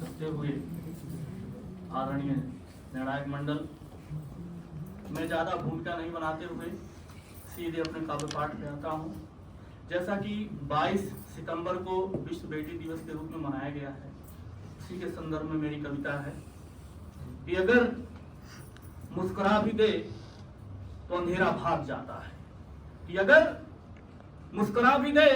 करते हुए आदरणीय निर्णायक मंडल, मैं ज़्यादा भूमिका नहीं बनाते हुए सीधे अपने काव्य पाठ पे आता हूँ। जैसा कि 22 सितंबर को विश्व बेटी दिवस के रूप में मनाया गया है, उसी के संदर्भ में मेरी कविता है कि अगर मुस्कुरा भी दे तो अंधेरा भाग जाता है, कि अगर मुस्कुरा भी दे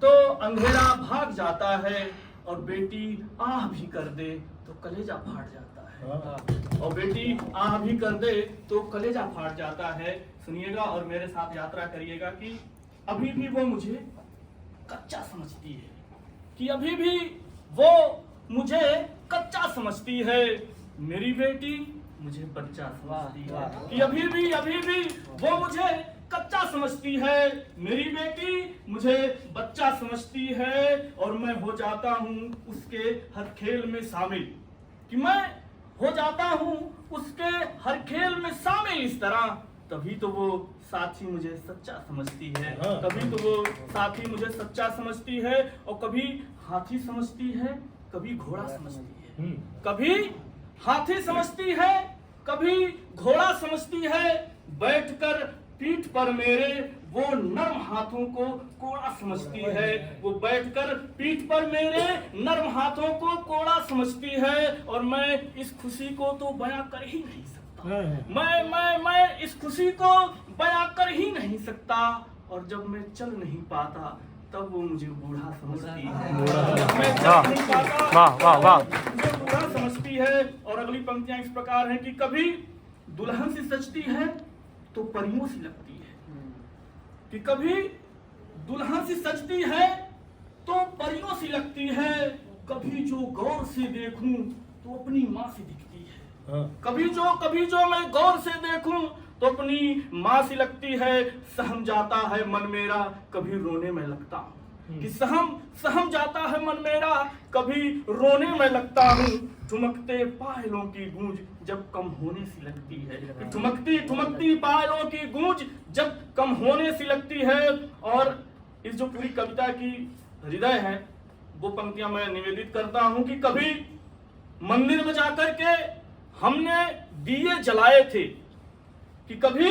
तो अंधेरा भाग जाता है, और बेटी आह भी कर दे तो कलेजा फाट जाता है, और बेटी आह भी कर दे तो कलेजा फाट जाता है। सुनिएगा और मेरे साथ यात्रा करिएगा कि अभी भी वो मुझे कच्चा समझती है, कि अभी भी वो मुझे कच्चा समझती है, मेरी बेटी मुझे बच्चा समझती है, कि अभी भी वो मुझे कच्चा समझती है, मेरी बेटी मुझे बच्चा समझती है, और मैं हो जाता हूँ उसके हर खेल में शामिल, कि मैं हो जाता हूँ उसके हर खेल में शामिल इस तरह, तभी तो वो साथी मुझे सच्चा समझती है, तभी तो वो साथी मुझे सच्चा समझती है, और कभी हाथी समझती है, कभी घोड़ा समझती है, कभी हाथी समझती है, कभी घोड़ा समझती है, बैठकर पीठ पर मेरे वो नर्म हाथों को कोड़ा समझती है, वो बैठकर पीठ पर मेरे नर्म हाथों को कोड़ा समझती है, और मैं इस खुशी को तो बयां कर ही नहीं सकता, मैं इस खुशी को बयां कर ही नहीं सकता, और जब मैं चल नहीं पाता तब वो मुझे बूढ़ा समझती है, मैं चल नहीं पाता मुझे बूढ़ा समझती है। और अगली पंक्तियां इस प्रकार हैं कि कभी दुल्हन सी सजती है तो परियों सी लगती है, कि कभी दुल्हन सी सजती है तो परियों सी लगती है, कभी जो गौर से देखूं तो अपनी माँ सी दिखती है, कभी जो मैं गौर से देखूं तो अपनी माँ सी लगती है, सहम जाता है मन मेरा कभी रोने में लगता हूँ, कि सहम जाता है मन मेरा कभी रोने में लगता हूँ, ठुमकते पायलों की गूंज जब कम होने सी लगती है, ठुमकती पायलों की गूंज जब कम होने सी लगती है। और इस जो पूरी कविता की हृदय है वो पंक्तियां मैं निवेदित करता हूं कि कभी मंदिर में जाकर के हमने दिए जलाए थे, कि कभी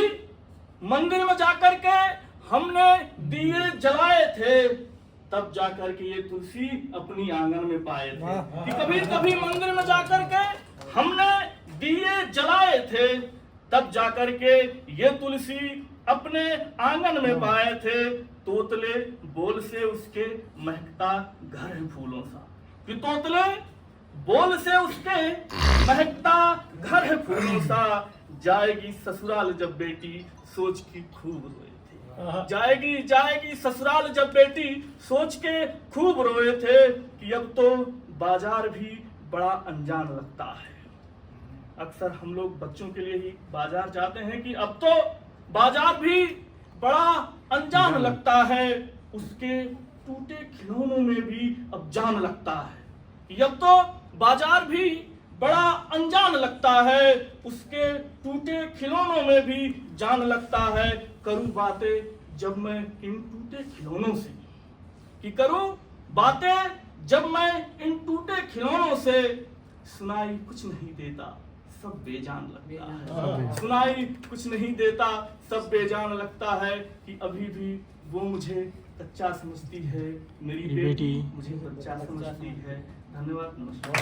मंदिर में जाकर के हमने दिए जलाए थे, तब जाकर के ये तुलसी अपनी आंगन में पाए थे, कि कभी मंदिर में जाकर के हमने दिए जलाए थे, तब जाकर के ये तुलसी अपने आंगन में पाए थे, तोतले बोल से उसके महकता घर है फूलों सा, कि तोतले बोल से उसके महकता घर है फूलों सा, जाएगी ससुराल जब बेटी सोच की खूब रोए थे, जाएगी ससुराल जब बेटी सोच के खूब रोए थे, कि अब तो बाजार भी बड़ा अनजान लगता है। अक्सर हम लोग बच्चों के लिए ही बाजार जाते हैं, कि अब तो बाजार भी बड़ा अनजान लगता है, उसके टूटे खिलौनों में भी अब जान लगता है, कि अब तो बाजार भी बड़ा अनजान लगता है, उसके टूटे खिलौनों में भी जान लगता है, करूं बातें जब मैं इन टूटे खिलौनों से, कि करूं बातें जब मैं इन टूटे खिलौनों से, सुनाई कुछ नहीं देता सब बेजान लगता है, सुनाई कुछ नहीं देता सब बेजान लगता है, कि अभी भी वो मुझे कच्चा समझती है, मेरी बेटी मुझे बच्चा समझती है। धन्यवाद, नमस्कार।